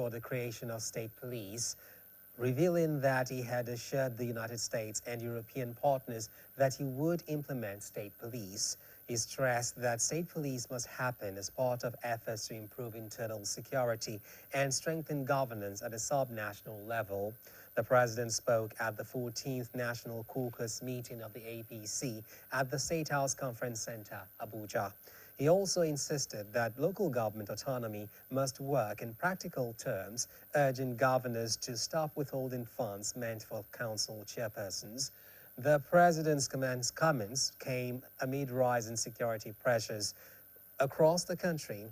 for the creation of state police, revealing that he had assured the United States and European partners that he would implement state police. He stressed that state police must happen as part of efforts to improve internal security and strengthen governance at a subnational level. The president spoke at the 14th National Caucus meeting of the APC at the State House Conference Center, Abuja. He also insisted that local government autonomy must work in practical terms, urging governors to stop withholding funds meant for council chairpersons. The president's comments came amid rising security pressures across the country,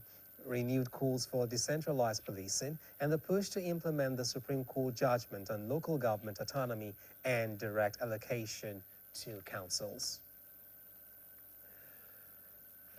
renewed calls for decentralized policing, and the push to implement the Supreme Court judgment on local government autonomy and direct allocation to councils.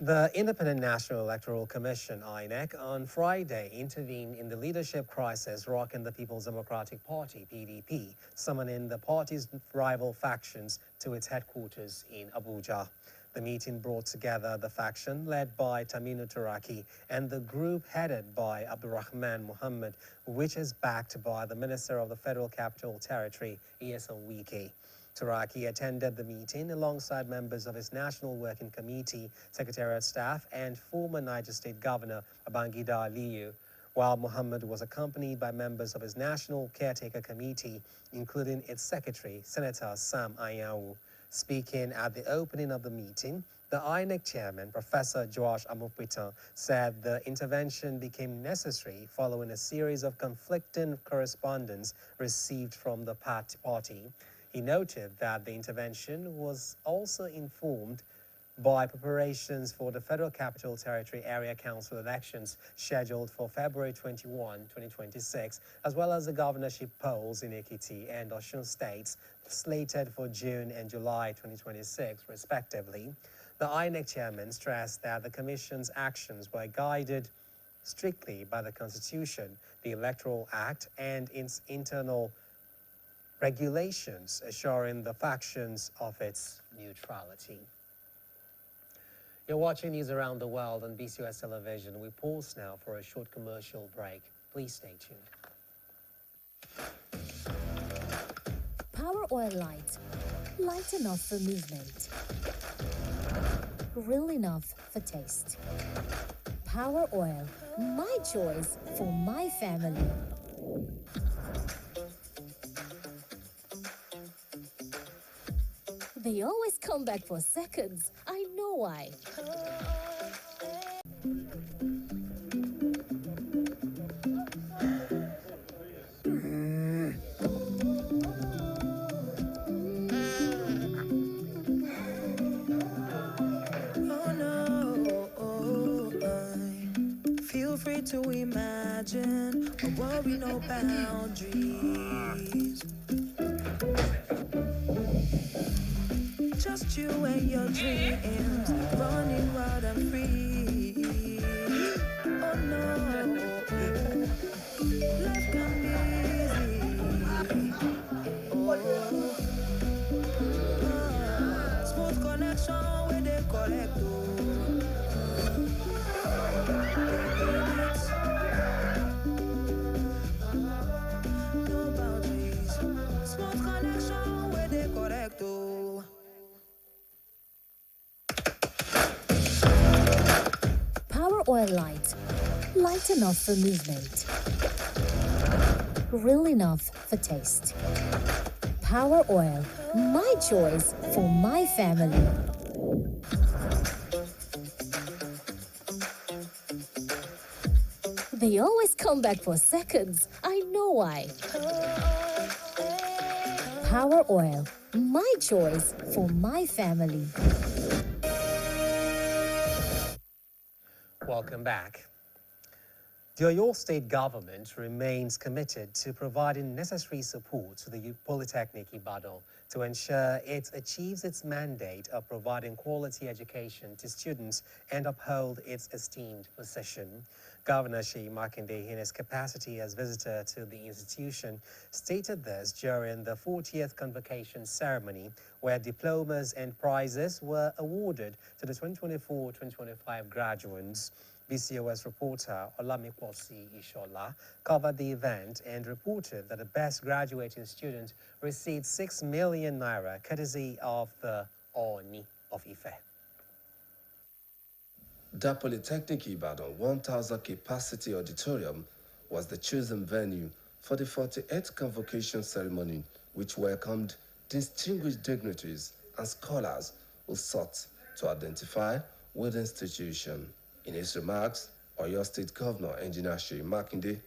The Independent National Electoral Commission, INEC, on Friday intervened in the leadership crisis rocking the People's Democratic Party, PDP, summoning the party's rival factions to its headquarters in Abuja. The meeting brought together the faction led by Taminu Turaki and the group headed by Abdurrahman Muhammad, which is backed by the Minister of the Federal Capital Territory, Nyesom Wike. Turaki attended the meeting alongside members of his National Working Committee, Secretariat staff, and former Niger State Governor Babangida Aliyu, while Muhammad was accompanied by members of his National Caretaker Committee, including its Secretary, Senator Sam Anyanwu. Speaking at the opening of the meeting, the INEC chairman, Professor Joash Amopitan, said the intervention became necessary following a series of conflicting correspondence received from the party. He noted that the intervention was also informed by preparations for the Federal Capital Territory Area Council elections scheduled for February 21, 2026, as well as the governorship polls in Ekiti and Osun states slated for June and July 2026, respectively. The INEC chairman stressed that the Commission's actions were guided strictly by the Constitution, the Electoral Act, and its internal regulations, assuring the factions of its neutrality. You're watching news around the world on BCOS television. We pause now for a short commercial break. Please stay tuned. Power Oil Light. Light enough for movement. Real enough for taste. Power Oil. My choice for my family. They always come back for seconds. I know why. Feel free to imagine a world with no boundaries. Just you and your dreams, running wild and free. Oh no, life can be easy. Smooth connection with the correct. No boundaries. Smooth connection with the correct. Power Oil Light. Light enough for movement. Real enough for taste. Power Oil. My choice for my family. They always come back for seconds. I know why. Power Oil. My choice for my family. Welcome back. The Oyo State government remains committed to providing necessary support to the Polytechnic Ibadan to ensure it achieves its mandate of providing quality education to students and uphold its esteemed position. Governor Seyi Makinde, in his capacity as visitor to the institution, stated this during the 40th convocation ceremony, where diplomas and prizes were awarded to the 2024-2025 graduates. BCOS reporter Olamikwosi Ishola covered the event and reported that the best graduating student received 6 million naira courtesy of the Oni of Ife. The Polytechnic Ibadan 1000 capacity auditorium was the chosen venue for the 48th convocation ceremony, which welcomed distinguished dignitaries and scholars who sought to identify with the institution. In his remarks, Oyo State Governor Engineer Seyi Makinde,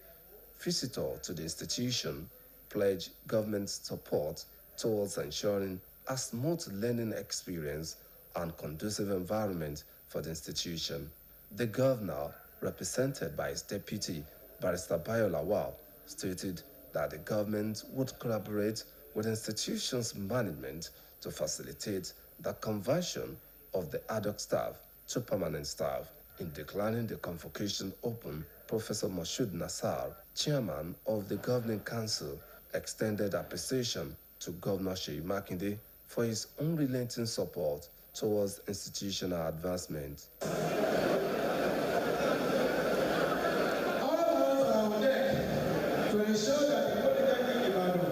visitor to the institution, pledged government support towards ensuring a smooth learning experience and conducive environment for the institution. The governor, represented by his deputy, Barrister Bayo Lawal, stated that the government would collaborate with the institution's management to facilitate the conversion of the ad hoc staff to permanent staff. In declaring the convocation open, Professor Moshood Nassar, chairman of the Governing Council, extended appreciation to Governor Seyi Makinde for his unrelenting support towards institutional advancement. All of us are on deck to ensure that the Polytechnic Ibadan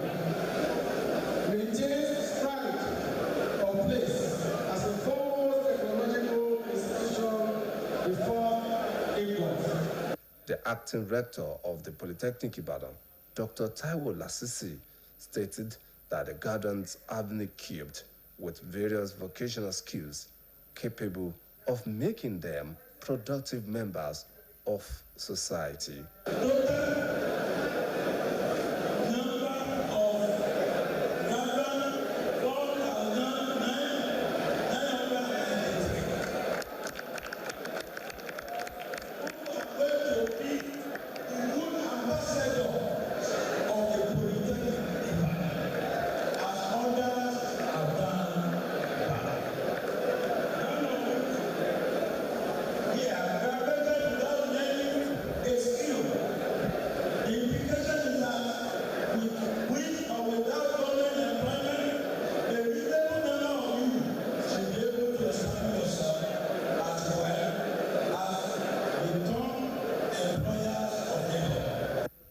maintains its pride of place as the foremost technological institution before Lagos. The acting rector of the Polytechnic Ibadan, Dr. Taiwo Lasisi, stated that the graduates have been equipped with various vocational skills capable of making them productive members of society.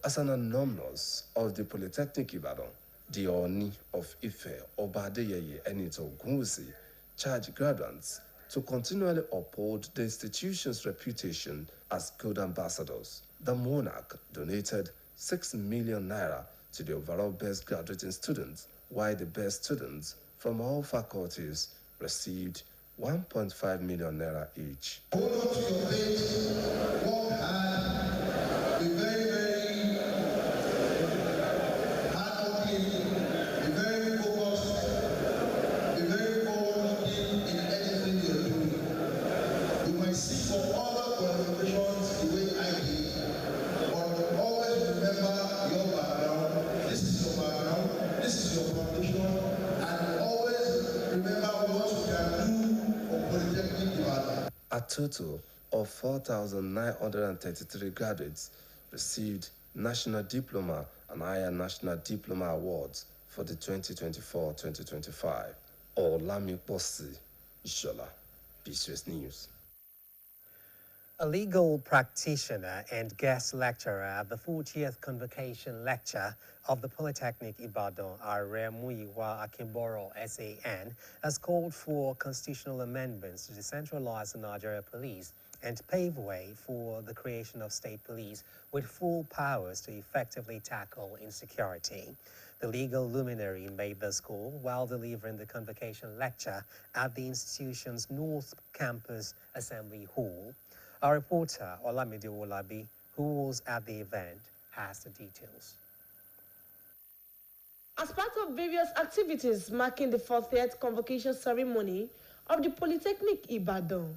As an alumnus of the Polytechnic Ibadan, the Oni of Ife, Oba Adeyeye Enito Ogunwusi, charged graduates to continually uphold the institution's reputation as good ambassadors. The monarch donated 6 million naira to the overall best graduating students, while the best students from all faculties received 1.5 million naira each. Hold on to your faith, work hard, be very, very hardworking, be very focused, be very forward-looking in anything you're doing. You might seek for other qualifications the way I did, but always remember your background. This is your background, this is your foundation, and always remember what you can do for Polytechnic Ibadan. A total of 4,933 graduates received National Diploma and Higher National Diploma Awards for the 2024-2025. Olamikwosi Ishola, BCOS News. A legal practitioner and guest lecturer at the 40th Convocation Lecture of the Polytechnic Ibadan, Muyiwa Akimboro, SAN, has called for constitutional amendments to decentralize the Nigeria Police and pave way for the creation of state police with full powers to effectively tackle insecurity. The legal luminary made this call while delivering the convocation lecture at the institution's North Campus Assembly Hall. Our reporter, Olamide Olabi, who was at the event, has the details. As part of various activities marking the 40th convocation ceremony of the Polytechnic Ibadan,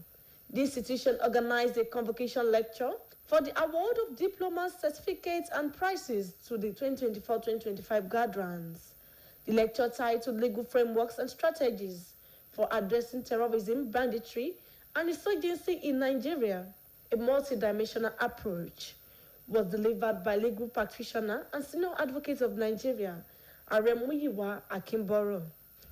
the institution organized a convocation lecture for the award of diplomas, certificates, and prizes to the 2024-2025 graduates. The lecture titled Legal Frameworks and Strategies for Addressing Terrorism, Banditry, and Insurgency in Nigeria, a multidimensional approach, was delivered by legal practitioner and senior advocate of Nigeria, Muyiwa Akimboro.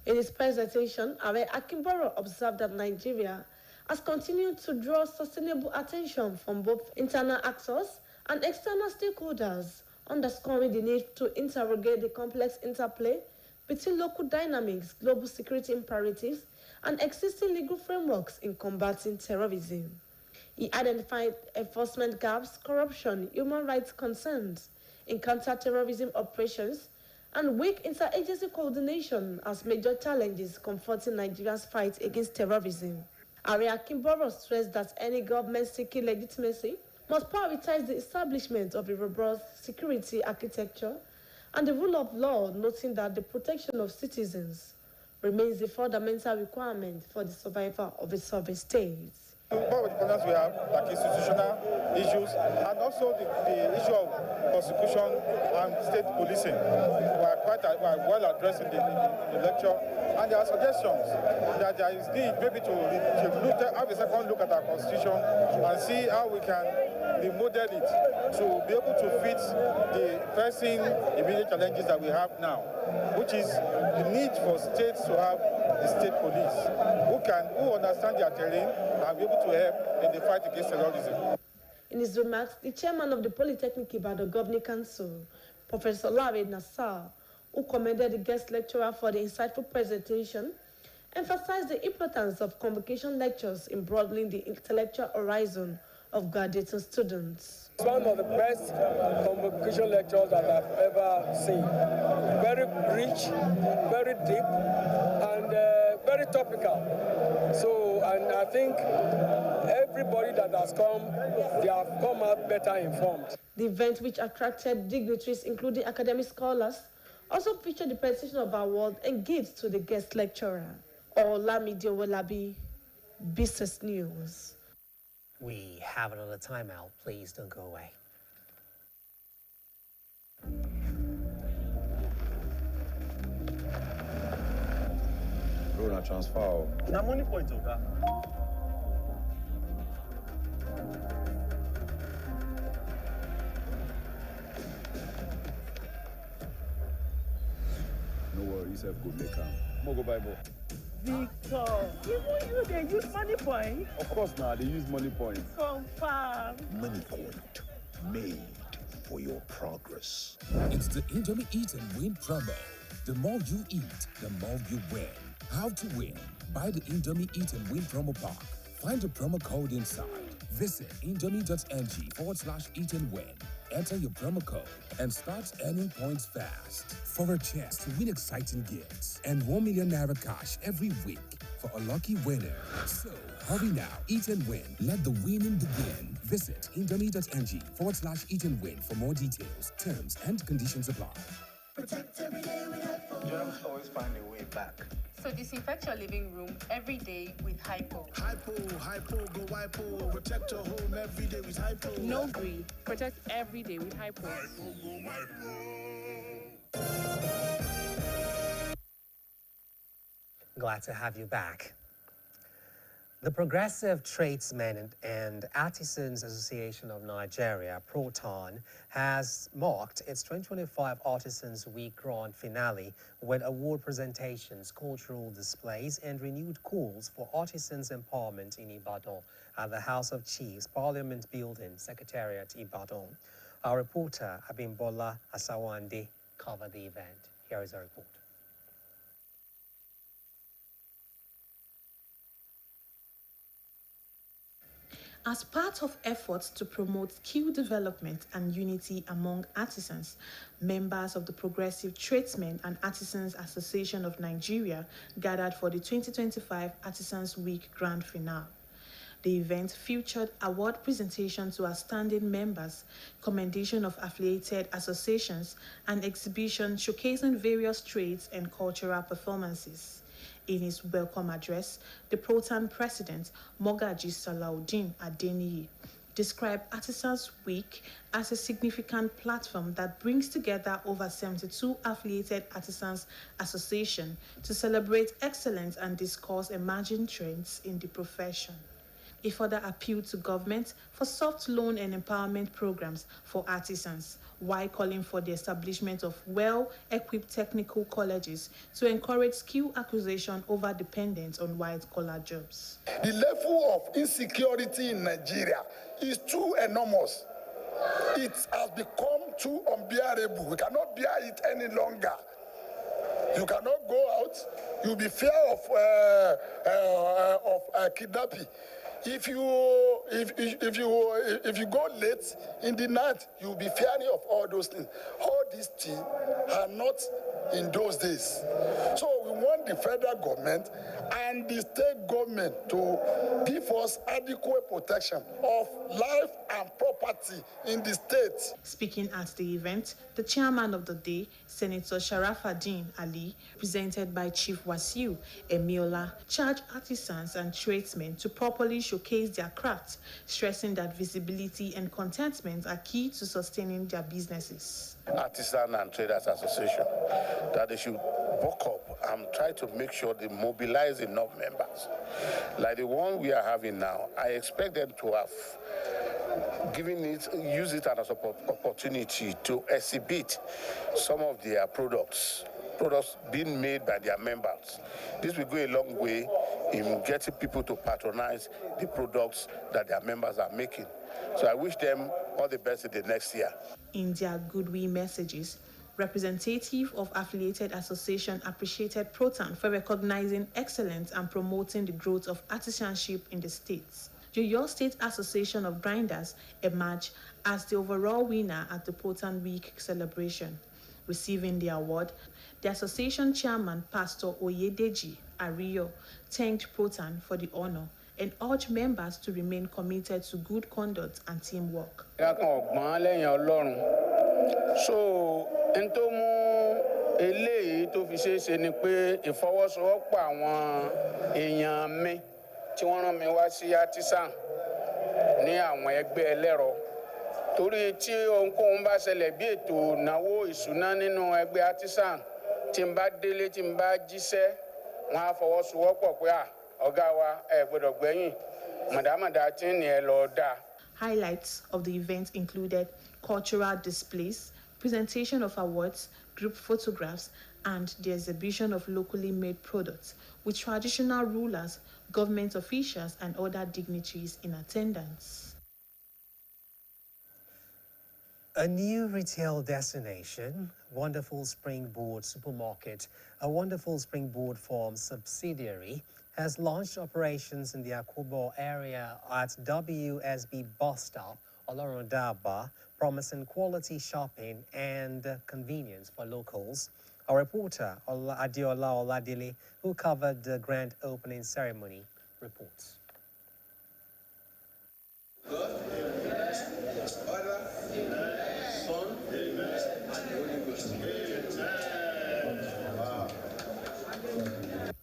In his presentation, Akimboro observed that Nigeria has continued to draw sustainable attention from both internal actors and external stakeholders, underscoring the need to interrogate the complex interplay between local dynamics, global security imperatives, and existing legal frameworks in combating terrorism. He identified enforcement gaps, corruption, human rights concerns in counter-terrorism operations, and weak interagency coordination as major challenges confronting Nigeria's fight against terrorism. Ari Akimboro stressed that any government seeking legitimacy must prioritize the establishment of a robust security architecture and the rule of law, noting that the protection of citizens remains the fundamental requirement for the survival of a sovereign state. One of the problems we have, like institutional issues, and also the issue of prosecution and state policing, were well addressed in the lecture. And there are suggestions that there is need maybe to have a second look at our constitution and see how we can remodel it to be able to fit the pressing immediate challenges that we have now, which is the need for states to have the state police who understand their terrain and be able to help in the fight against terrorism. In his remarks, the chairman of the Polytechnic Ibadan Governing Council, Professor Larry Nassar, who commended the guest lecturer for the insightful presentation, emphasized the importance of convocation lectures in broadening the intellectual horizon of graduating students. It's one of the best convocation lectures that I've ever seen. Very rich, very deep, and very topical. And I think everybody that has come, they have come out better informed. The event, which attracted dignitaries including academic scholars, also featured the presentation of awards and gifts to the guest lecturer. Olamide Owolabi, Business News. We have another timeout. Please don't go away. Bro, na transfer. Na money point, Oga. No worries, F go make am. Mo go buy ball. Victor, even you, they use money point? Of course now, they use money points. Confirm. Money point, made for your progress. It's the Indomie Eat and Win promo. The more you eat, the more you win. How to win? Buy the Indomie Eat and Win promo pack. Find the promo code inside. Visit indomie.ng/eat and win. Enter your promo code and start earning points fast. For a chance to win exciting gifts and 1 million naira cash every week for a lucky winner. So hurry now, eat and win. Let the winning begin. Visit indomie.ng/eat and win for more details, terms and conditions apply. Protect every day with Hypo. Germs always find a way back. So disinfect your living room every day with Hypo. Hypo, go Hypo. Protect your home every day with Hypo. No green. Protect every day with Hypo. Glad to have you back. The Progressive Tradesmen and Artisans Association of Nigeria, Proton, has marked its 2025 Artisans Week Grand Finale with award presentations, cultural displays, and renewed calls for artisans' empowerment in Ibadan at the House of Chiefs, Parliament Building, Secretariat, Ibadan. Our reporter, Abimbola Asawande, covered the event. Here is our report. As part of efforts to promote skill development and unity among artisans, members of the Progressive Tradesmen and Artisans Association of Nigeria gathered for the 2025 Artisans Week Grand Finale. The event featured award presentation to outstanding members, commendation of affiliated associations, and exhibition showcasing various trades and cultural performances. In his welcome address, the Proton president, Mogaji Salahuddin Adeniyi, described Artisans Week as a significant platform that brings together over 72 affiliated artisans associations to celebrate excellence and discuss emerging trends in the profession. He further appealed to government for soft loan and empowerment programs for artisans, while calling for the establishment of well-equipped technical colleges to encourage skill acquisition over dependence on white-collar jobs. The level of insecurity in Nigeria is too enormous. It has become too unbearable. We cannot bear it any longer. You cannot go out. You'll be fear of kidnapping. If you go late in the night, you'll be fearing of all those things. All these things are not in those days. So we want the federal government and the state government to give us adequate protection of life and property in the state. Speaking at the event, the chairman of the day, Senator Sharafaddin Ali, presented by Chief Wasiu Emiola, charged artisans and tradesmen to properly showcase their craft, stressing that visibility and contentment are key to sustaining their businesses. Artisan and Traders Association, that they should buck up and try to make sure they mobilize enough members. Like the one we are having now, I expect them to have use it as an opportunity to exhibit some of their products being made by their members. This will go a long way in getting people to patronize the products that their members are making. So I wish them all the best in the next year. In their goodwill messages, representative of affiliated association appreciated Protan for recognizing excellence and promoting the growth of artisanship in the states. The Oyo State Association of Grinders emerged as the overall winner at the Protan Week celebration. Receiving the award, the association chairman, Pastor Oyedeji Ariyo, thanked Protan for the honor and urged members to remain committed to good conduct and teamwork. So, eléyìí tó fi ṣeé ṣe ni pé ìfọwọ́sowọ́pọ̀ àwọn èèyàn mi tí wọ́n rán mi wá sí artisan ní àwọn ẹgbẹ́ ẹlẹ́rọ torí tí ohunkóhun bá ṣẹlẹ̀ bí ètò ìnáwó ìṣúná nínú ẹgbẹ́ artisan tí n bá délé tí n bá jíṣẹ́ wọn á fọwọ́sowọ́pọ̀ pé ọ̀gá wa ẹ gbọ́dọ̀ gbẹ̀yìn màdàmàdà tí ń ní ẹ lọ dá. Highlights of the event included cultural displays, presentation of awards, group photographs, and the exhibition of locally made products, with traditional rulers, government officials, and other dignitaries in attendance. A new retail destination, Wonderful Springboard Supermarket, a Wonderful Springboard Farm subsidiary, has launched operations in the Akubo area at WSB bus stop, Olorundaba, promising quality shopping and convenience for locals. Our reporter, Adiola Oladile, who covered the grand opening ceremony, reports.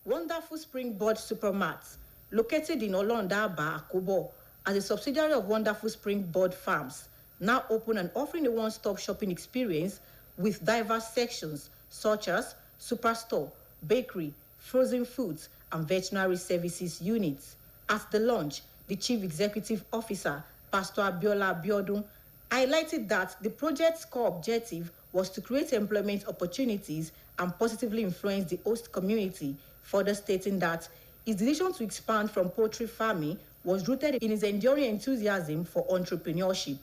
Wonderful Springboard Supermart, located in Olorundaba, Akubo, as a subsidiary of Wonderful Springboard Farms, now open and offering a one-stop shopping experience with diverse sections such as superstore, bakery, frozen foods, and veterinary services units. At the launch, the Chief Executive Officer, Pastor Abiola Abiodun, highlighted that the project's core objective was to create employment opportunities and positively influence the host community, further stating that his decision to expand from poultry farming was rooted in his enduring enthusiasm for entrepreneurship.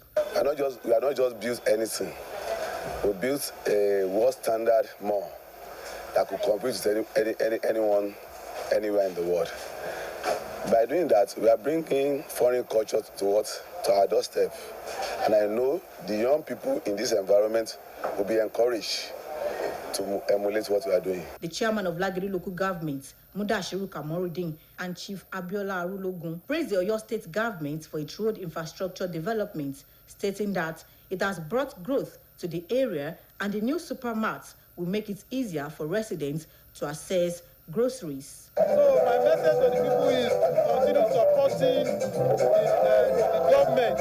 We are not just built anything. We built a world standard mall that could compete with anyone, anywhere in the world. By doing that, we are bringing foreign culture to our doorstep. And I know the young people in this environment will be encouraged to emulate what we are doing. The chairman of Lagiri local government, Mudashiru Kamorudin, and Chief Abiola Arulogun praised the Oyo State government for its road infrastructure development, stating that it has brought growth to the area and the new supermarts will make it easier for residents to access groceries. So my message to the people is continue supporting the government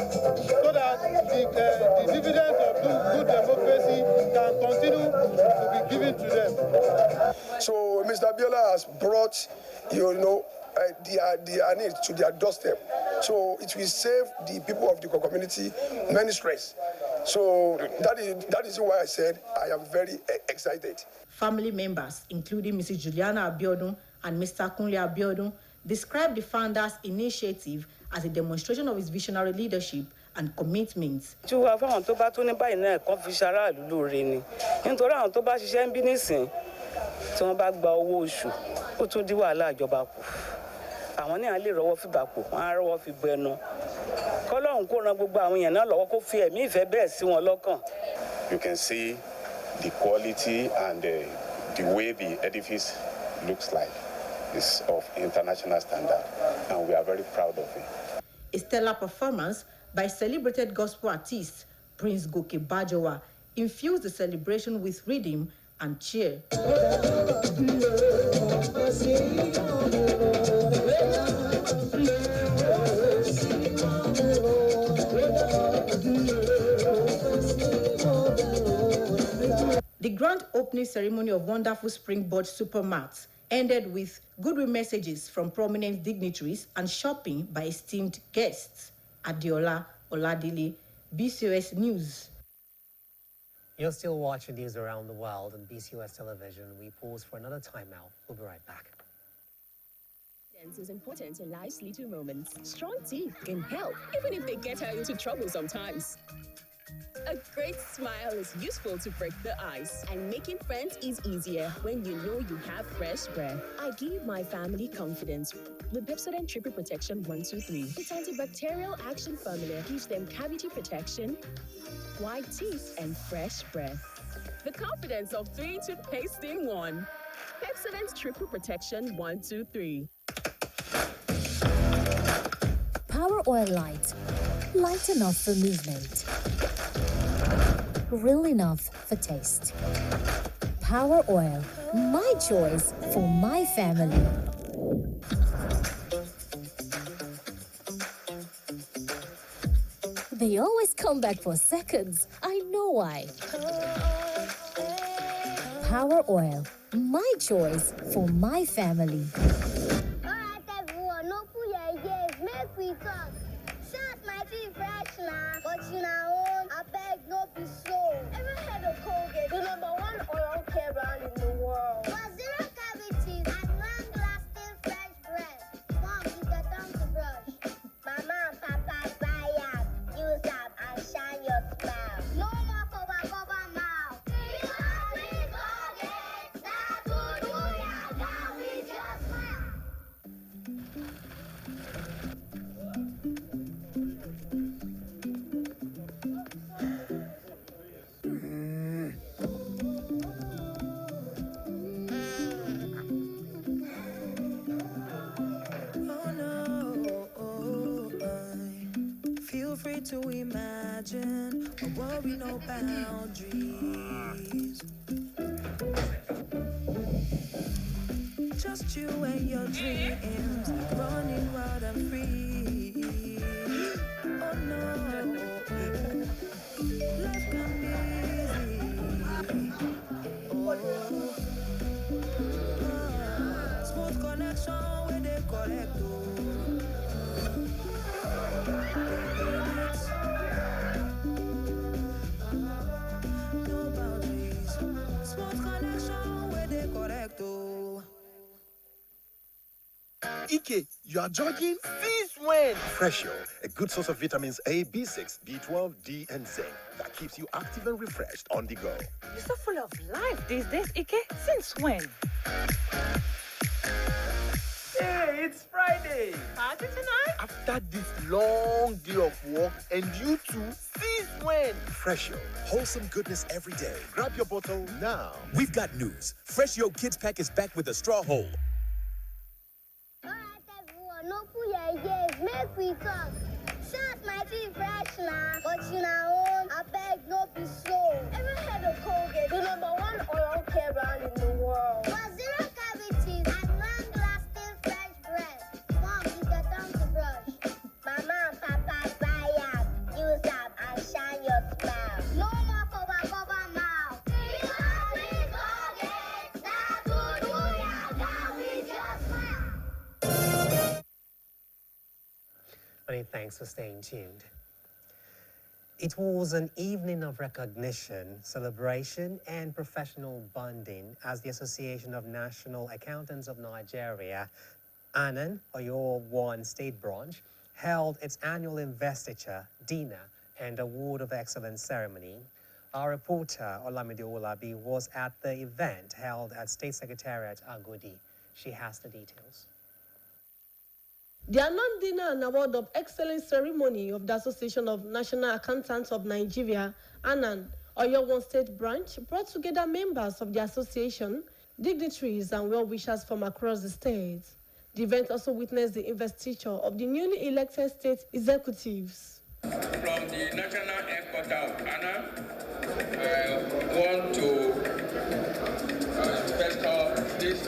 so that the dividends of good democracy can continue to be given to them. So Mr. Abiola has brought, their needs to their doorstep. So it will save the people of the community many stress. So that is why I said I am very excited. Family members, including Mrs. Juliana Abiodun and Mr. Kunle Abiodun, described the founders' initiative as a demonstration of his visionary leadership and commitment. Tí wàá fáwọn tó bá tó ní báyìí náà kàn fi ṣaráàlú lóore ni. Nítorí àwọn tó bá ṣiṣẹ́ ń bí nísìn tí wọ́n bá gba owó oṣù ó tún dí wàhálà ìjọba kù. Àwọn náà lè rọ́wọ́ fi bàpò, wọ́n á rọ́wọ́ fi bu ẹnu. Kọ́lọ́run kó ran gbogbo àwọn èèyàn náà lọ́wọ́ kó fi ẹ̀mí ìfẹ́ bẹ́ẹ̀ sí wọn lọ́kàn. You can see the quality and the way the edifice looks like is of international standard, and we are very proud of it. A stellar performance by celebrated gospel artist Prince Goke Bajowa infused the celebration with rhythm and cheer. The grand opening ceremony of Wonderful Springboard Supermarts ended with goodwill messages from prominent dignitaries and shopping by esteemed guests. Adiola Oladile, BCOS News. You're still watching news around the world on BCOS television. We pause for another timeout. We'll be right back. Confidence is important in life's little moments. Strong teeth can help, even if they get her into trouble sometimes. A great smile is useful to break the ice, and making friends is easier when you know you have fresh breath. I give my family confidence with Pepsodent Triple Protection 123. Its antibacterial action formula gives them cavity protection, white teeth, and fresh breath. The confidence of 3 toothpaste in 1. Pepsodent Triple Protection 123. Power Oil Light. Light enough for movement. Real enough for taste. Power Oil. My choice for my family. They always come back for seconds. I know why. Power Oil. My choice for my family. Alright everyone, no put your ears, make we talk. Shout my teeth fresh now, but you know, I beg no be so. Ever heard of Colgate, the #1 oral care brand in the world? For zero cavities and long-lasting fresh breath. Mom, you get time to brush. Mama and Papa buy up, use up and shine your smile. No more cover mouth. You are with Colgate, that's what do ya got with your smile. Feel free to imagine a world with no boundaries. Just you and your dreams, running wild and free. Oh no, life can be easy. Smooth connection where they collect. No boundaries. Smooth connection where they correct. Ike, you are jogging? Since when? Freshio, a good source of vitamins A, B6, B12, D, and zinc that keeps you active and refreshed on the go. You're so full of life these days, Ike. Since when? Hey, it's Friday. Party tonight? After this long day of work, and you too, since when? Freshio, wholesome goodness every day. Grab your bottle now. We've got news. Freshio Kids Pack is back with a straw hole. Alright everyone, no put your ears, make we talk. Shout my teeth fresh now, but you know, I beg no be so. Ever heard of Colgate, the #1 oral care brand in the world? For zero cavities and long-lasting fresh breath. Mom, you get time to brush. Mama and Papa buy up, use up and shine your smile. No more cover mouth. You are with Colgate, that's what do ya got with your smile. Many thanks for staying tuned. It was an evening of recognition, celebration, and professional bonding as the Association of National Accountants of Nigeria, ANAN, Oyo One State Branch, held its annual investiture, dinner, and award of excellence ceremony. Our reporter, Olamide Olabi, was at the event held at State Secretariat Agodi. She has the details. The annual dinner and award of excellence ceremony of the Association of National Accountants of Nigeria, ANAN, Oyo One State Branch, brought together members of the association, dignitaries, and well-wishers from across the state. The event also witnessed the investiture of the newly elected state executives. From the national headquarters of ANAN, I want to welcome this.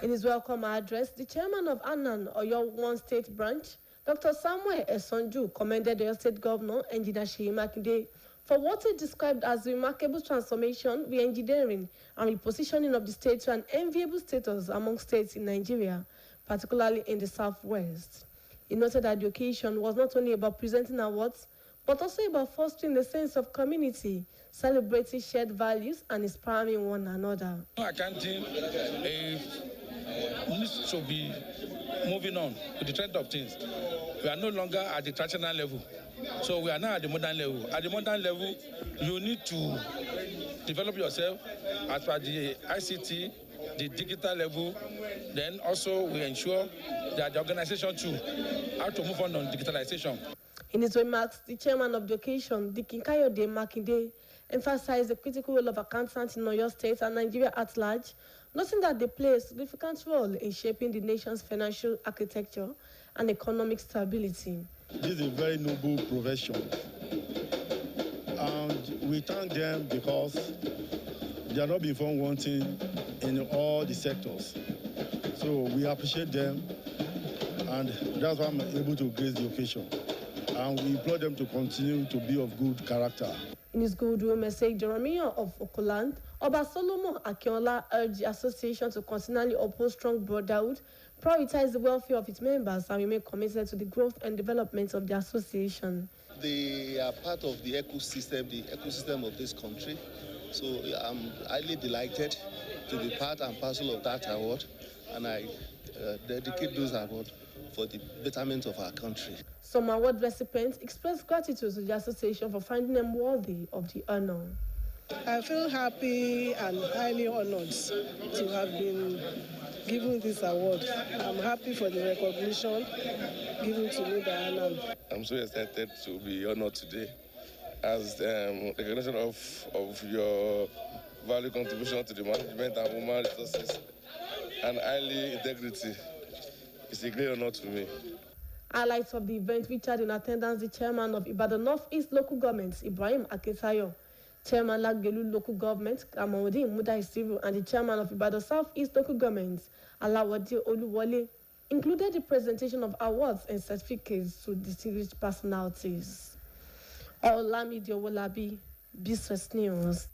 In his welcome address, the chairman of ANAN, Oyo One State Branch, Dr. Samuel Esonju, commended the state governor, Engineer Seyi Makinde, for what he described as a remarkable transformation, re-engineering, and repositioning of the state to an enviable status among states in Nigeria, particularly in the southwest. He noted that the occasion was not only about presenting awards, but also about fostering a sense of community, celebrating shared values, and inspiring one another. Accounting needs to be moving on with the trend of things. We are no longer at the traditional level, so we are now at the modern level. At the modern level, you need to develop yourself as per the ICT, the digital level. Then also we ensure that the organization too how to move on digitalization. In his remarks, the chairman of the occasion, Dikin Kayode Makinde, emphasized the critical role of accountants in Oyo State and Nigeria at large, noting that they play a significant role in shaping the nation's financial architecture and economic stability. This is a very noble profession, and we thank them because they are not being found wanting in all the sectors. So we appreciate them, and that's why I'm able to grace the occasion. And we implore them to continue to be of good character. In his goodwill message, the Mayor of Okoland, Oba Solomon Akinola, urged the association to continually uphold strong brotherhood, prioritize the welfare of its members, and remain committed to the growth and development of the association. They are part of the ecosystem of this country. So I'm highly delighted to be part and parcel of that award, and I dedicate those awards for the betterment of our country. Some award recipients expressed gratitude to the association for finding them worthy of the honor. I feel happy and highly honored to have been given this award. I'm happy for the recognition given to me by ANAN. I'm so excited to be honored today as recognition of your value contribution to the management and human resources and highly integrity. It's a great honor to me. Highlights of the event featured in attendance the chairman of Ibadan Northeast Local Government, Ibrahim Aketayo, Chairman Lagelu Local Government, Kamodin Mudaisiru, and the chairman of Ibadan Southeast Local Government, Alawadi Oluwole, included the presentation of awards and certificates to distinguished personalities. Olamide Olabi, BCOS News.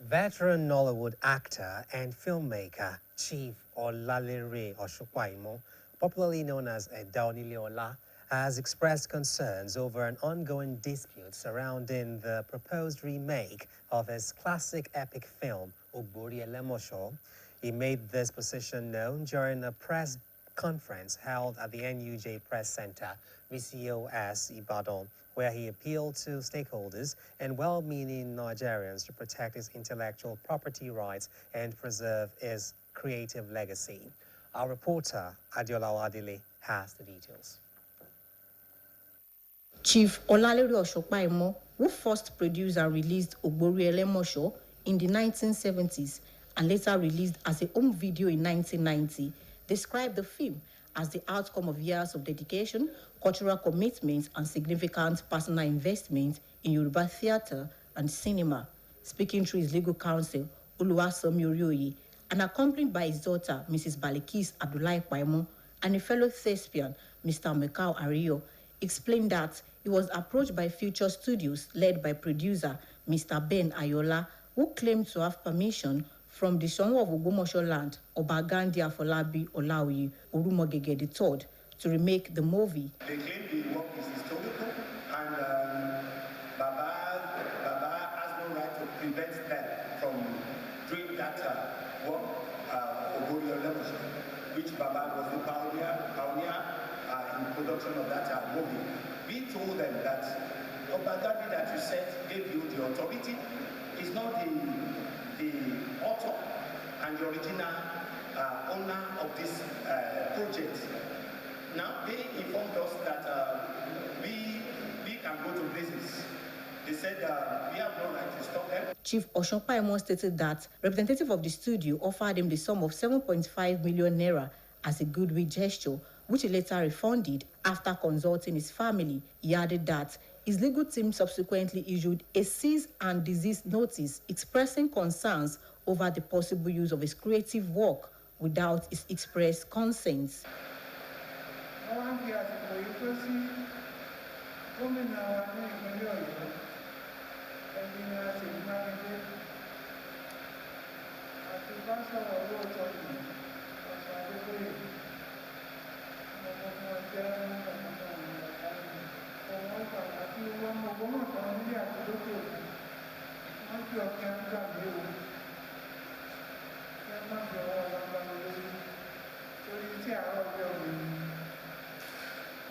Veteran Nollywood actor and filmmaker Chief Olalere Osukwaimo, popularly known as Daonile Ola, has expressed concerns over an ongoing dispute surrounding the proposed remake of his classic epic film, Ogbori Elemosho. He made this position known during a press conference held at the NUJ Press Center, BCOS Ibadan, where he appealed to stakeholders and well-meaning Nigerians to protect his intellectual property rights and preserve his creative legacy. Our reporter, Adiola Adile, has the details. Chief Olalere Osukwaimo, who first produced and released Ogbori Elemosho in the 1970s and later released as a home video in 1990, described the film as the outcome of years of dedication, cultural commitment, and significant personal investment in Yoruba theatre and cinema. Speaking through his legal counsel, Oluwasomi Orioye, and accompanied by his daughter, Mrs. Balikis Abdullahi Kwaimo, and a fellow thespian, Mr. Mekao Ariyo, explained that he was approached by Future Studios, led by producer Mr. Ben Ayola, who claimed to have permission from the Sanwo of Ogbomoso land, Obagandi Afolabi Olaoye Orumogege III, to remake the movie. They claim the work is historical, and Baba has no right to prevent them from doing that work, which Baba was the pioneer in production of that movie. We told them that Obagandi that you said gave you the authority is not the author and the original owner of this project. Now they informed us that we can go to places. They said we have no right to stop them. Chief Oshopaimo stated that representative of the studio offered him the sum of 7.5 million naira as a goodwill gesture, which he later refunded after consulting his family. He added that his legal team subsequently issued a cease and desist notice expressing concerns over the possible use of his creative work without his express consent.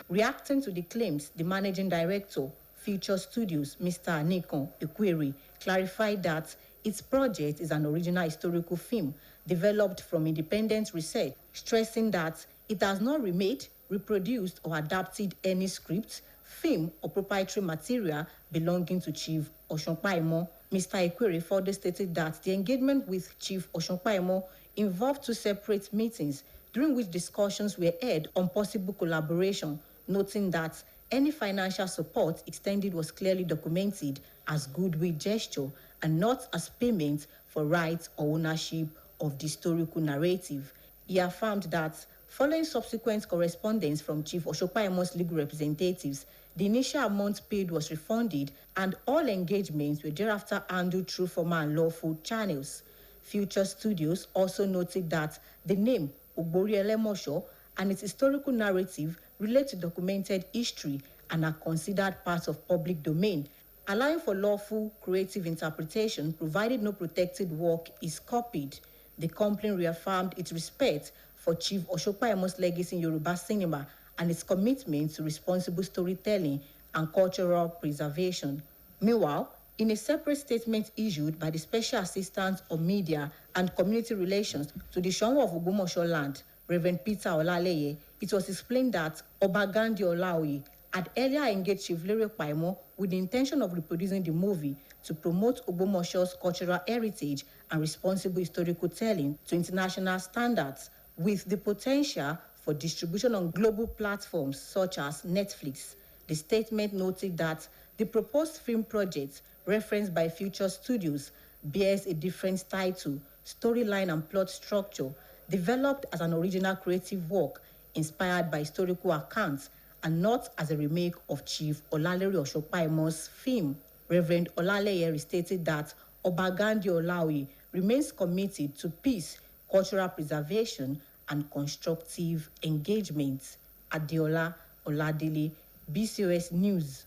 Reacting to the claims, the managing director, Future Studios, Mr. Nikon Ekweri, clarified that its project is an original historical film developed from independent research, stressing that it has not remade, reproduced, or adapted any script, film, or proprietary material belonging to Chief Oshopaimo. Mr. Ekweri further stated that the engagement with Chief Oshopaimo involved 2 separate meetings, during which discussions were held on possible collaboration, noting that any financial support extended was clearly documented as goodwill gesture and not as payment for rights or ownership of the historical narrative. He affirmed that following subsequent correspondence from Chief Oshopaimo's legal representatives, the initial amount paid was refunded and all engagements were thereafter handled through formal and lawful channels. Future Studios also noted that the name Ogbori Elemosho and its historical narrative relate to documented history and are considered part of public domain, allowing for lawful creative interpretation provided no protected work is copied. The company reaffirmed its respect for Chief Oshopaimo's legacy in Yoruba cinema and its commitment to responsible storytelling and cultural preservation. Meanwhile, in a separate statement issued by the Special Assistant on Media and Community Relations to the Sanwo of Ogbomoso land, Reverend Peter Olaleye, it was explained that Obagandi Olaoye had earlier engaged Chief Lere Paimo with the intention of reproducing the movie to promote Ogbomoso's cultural heritage and responsible historical telling to international standards, with the potential for distribution on global platforms such as Netflix. The statement noted that the proposed film project, referenced by Future Studios, bears a different title, storyline, and plot structure, developed as an original creative work inspired by historical accounts and not as a remake of Chief Olalere Oshopaimo's film. Reverend Olaleye stated that Obagandi Olaoye remains committed to peace, cultural preservation, and constructive engagement. Adeola Oladele, BCOS News.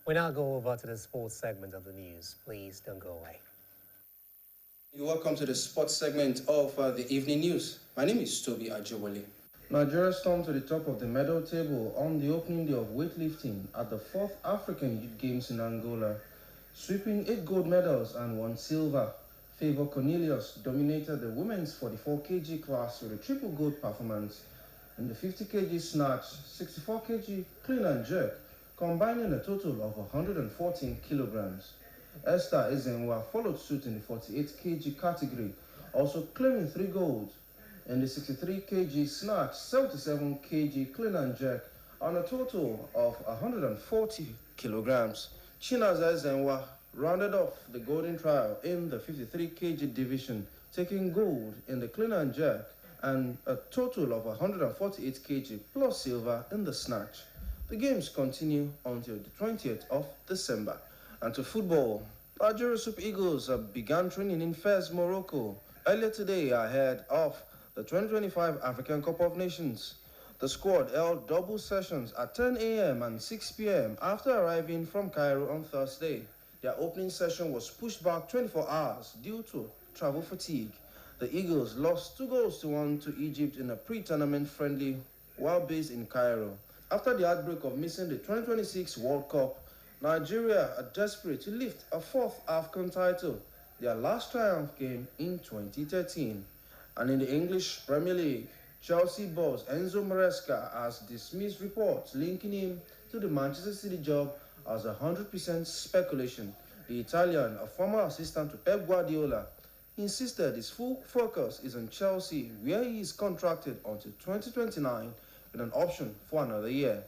We now go over to the sports segment of the news. Please don't go away. You're welcome to the sports segment of the evening news. My name is Toby Ajewale. Nigeria stormed to the top of the medal table on the opening day of weightlifting at the 4th African Youth Games in Angola, sweeping 8 gold medals and 1 silver. Favor Cornelius dominated the women's 44 kg class with a triple gold performance in the 50 kg snatch, 64 kg clean and jerk, combining a total of 114 kilograms. Esther Ezenwa followed suit in the 48 kg category, also claiming 3 golds. In the 63 kg snatch, 77 kg clean and jerk, on a total of 140 kilograms. Chinaza Ezenwa rounded off the golden trial in the 53 kg division, taking gold in the clean and jerk and a total of 148 kg plus silver in the snatch. The games continue until the 20th of December. And to football, Nigeria Super Eagles began training in Fez, Morocco earlier today ahead of the 2025 African Cup of Nations. The squad held double sessions at 10 a.m. and 6 p.m. after arriving from Cairo on Thursday. Their opening session was pushed back 24 hours due to travel fatigue. The Eagles lost 2-1 to Egypt in a pre-tournament friendly while based in Cairo. After the outbreak of missing the 2026 World Cup, Nigeria are desperate to lift a fourth AFCON title. Their last triumph came in 2013. And in the English Premier League, Chelsea boss Enzo Maresca has dismissed reports linking him to the Manchester City job as 100% speculation. The Italian, a former assistant to Pep Guardiola, insisted his full focus is on Chelsea, where he is contracted until 2029 with an option for another year.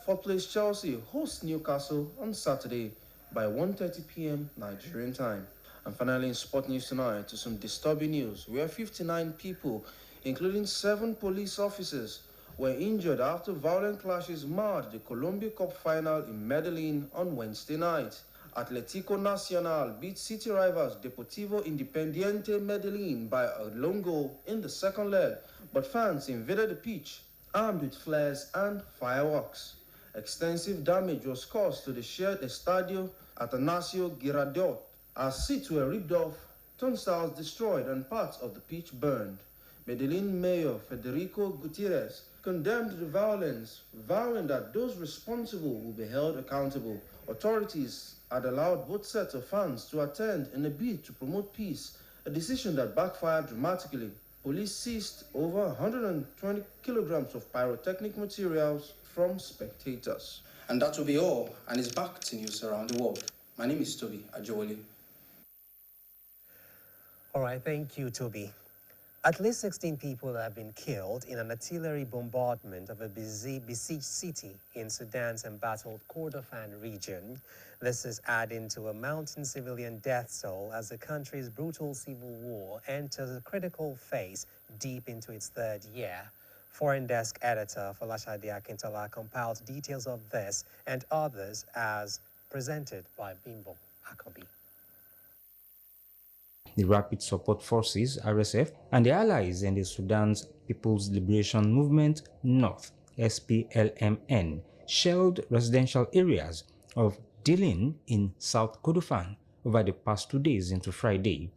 Fourth place Chelsea hosts Newcastle on Saturday by 1:30 p.m. Nigerian time. And finally in sport news tonight to some disturbing news where 59 people, including 7 police officers, were injured after violent clashes marred the Colombia Cup final in Medellin on Wednesday night. Atlético Nacional beat city rivals Deportivo Independiente Medellin by a lone goal in the second leg, but fans invaded the pitch armed with flares and fireworks. Extensive damage was caused to the shared estadio Atanasio Girardot as seats were ripped off, turnstiles destroyed, and parts of the pitch burned. Medellin Mayor Federico Gutierrez condemned the violence, vowing that those responsible will be held accountable. Authorities had allowed both sets of fans to attend in a bid to promote peace, a decision that backfired dramatically. Police seized over 120 kilograms of pyrotechnic materials from spectators. And that will be all, and it's back to news around the world. My name is Toby Ajowoli. All right, thank you, Toby. At least 16 people have been killed in an artillery bombardment of a besieged city in Sudan's embattled Kordofan region. This is adding to a mounting civilian death toll as the country's brutal civil war enters a critical phase deep into its third year. Foreign Desk Editor Folashade Akintola compiled details of this and others as presented by Bimbo Akobi. The Rapid Support Forces, RSF, and the allies in the Sudan's People's Liberation Movement North, SPLMN, shelled residential areas of Dilin in South Kordofan over the past 2 days into Friday.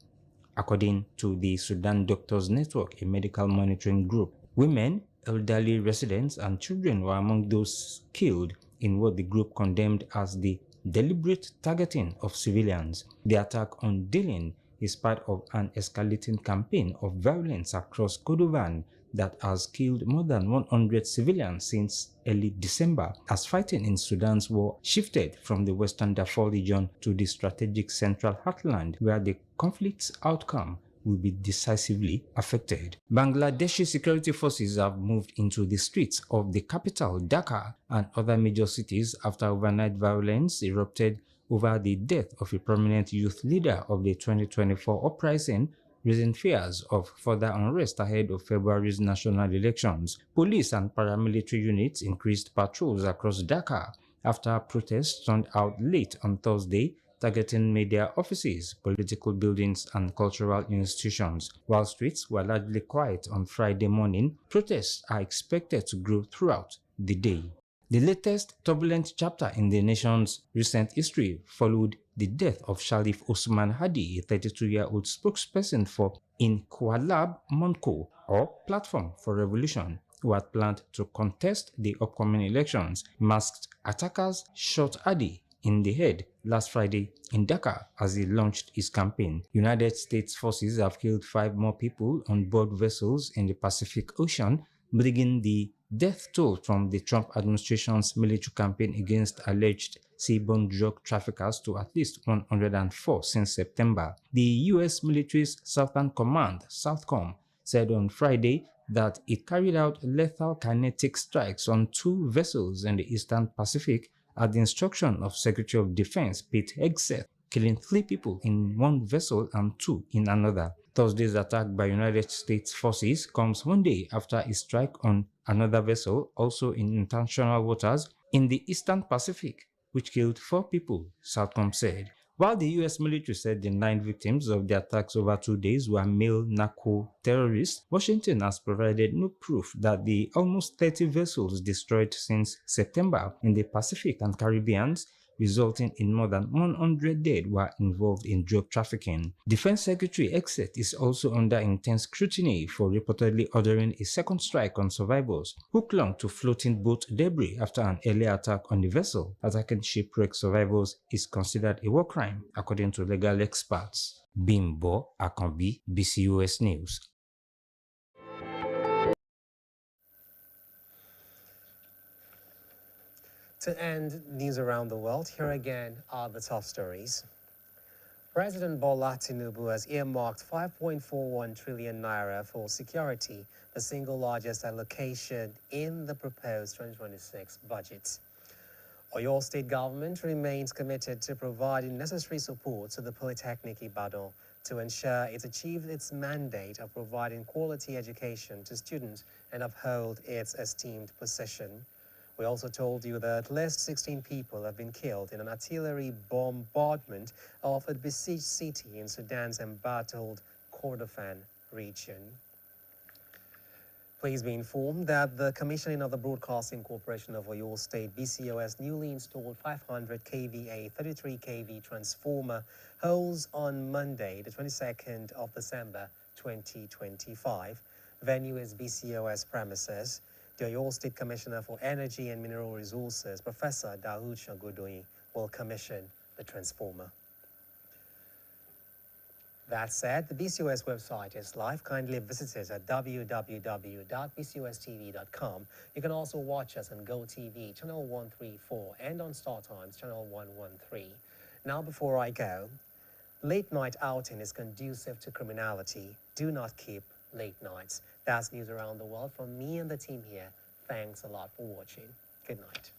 According to the Sudan Doctors Network, a medical monitoring group, women, elderly residents, and children were among those killed in what the group condemned as the deliberate targeting of civilians. The attack on Dilin is part of an escalating campaign of violence across Kordofan that has killed more than 100 civilians since early December, as fighting in Sudan's war shifted from the Western Darfur region to the strategic central heartland, where the conflict's outcome will be decisively affected. Bangladeshi security forces have moved into the streets of the capital, Dhaka, and other major cities after overnight violence erupted over the death of a prominent youth leader of the 2024 uprising, raising fears of further unrest ahead of February's national elections. Police and paramilitary units increased patrols across Dhaka after protests turned out late on Thursday, targeting media offices, political buildings, and cultural institutions. While streets were largely quiet on Friday morning, protests are expected to grow throughout the day. The latest turbulent chapter in the nation's recent history followed the death of Sharif Osman Hadi, a 32-year-old spokesperson for Inquilab Monco, or Platform for Revolution, who had planned to contest the upcoming elections. Masked attackers shot Hadi in the head last Friday in Dhaka as he launched his campaign. United States forces have killed 5 more people on board vessels in the Pacific Ocean, bringing the death toll from the Trump administration's military campaign against alleged seaborne drug traffickers to at least 104 since September. The U.S. military's Southern Command, SOUTHCOM, said on Friday that it carried out lethal kinetic strikes on 2 vessels in the Eastern Pacific at the instruction of Secretary of Defense Pete Hegseth, killing 3 people in one vessel and 2 in another. Thursday's attack by United States forces comes 1 day after a strike on another vessel, also in international waters, in the Eastern Pacific, which killed 4 people, SOUTHCOM said. While the U.S. military said the 9 victims of the attacks over 2 days were male narco terrorists, Washington has provided no proof that the almost 30 vessels destroyed since September in the Pacific and Caribbean, resulting in more than 100 dead, were involved in drug trafficking. Defense Secretary Exet is also under intense scrutiny for reportedly ordering a second strike on survivors who clung to floating boat debris after an earlier attack on the vessel. Attacking shipwreck survivors is considered a war crime, according to legal experts. Bimbo Akambi, BCOS News. To end news around the world, here again are the top stories. President Bola Tinubu has earmarked 5.41 trillion naira for security, the single largest allocation in the proposed 2026 budget. Oyo State government remains committed to providing necessary support to the Polytechnic Ibadan to ensure it achieves its mandate of providing quality education to students and uphold its esteemed position. We also told you that at least 16 people have been killed in an artillery bombardment of a besieged city in Sudan's embattled Kordofan region. Please be informed that the commissioning of the Broadcasting Corporation of Oyo State, BCOS, newly installed 500 kVA 33 kV transformer holds on Monday, the 22nd of December 2025. Venue is BCOS premises. The Oyo State Commissioner for Energy and Mineral Resources, Professor Daoud Shagodoyi, will commission the transformer. That said, the BCOS website is live. Kindly visit us at www.bcostv.com. You can also watch us on GoTV, channel 134, and on StarTimes, channel 113. Now, before I go, late night outing is conducive to criminality. Do not keep late nights. That's news around the world from me and the team here. Thanks a lot for watching. Good night.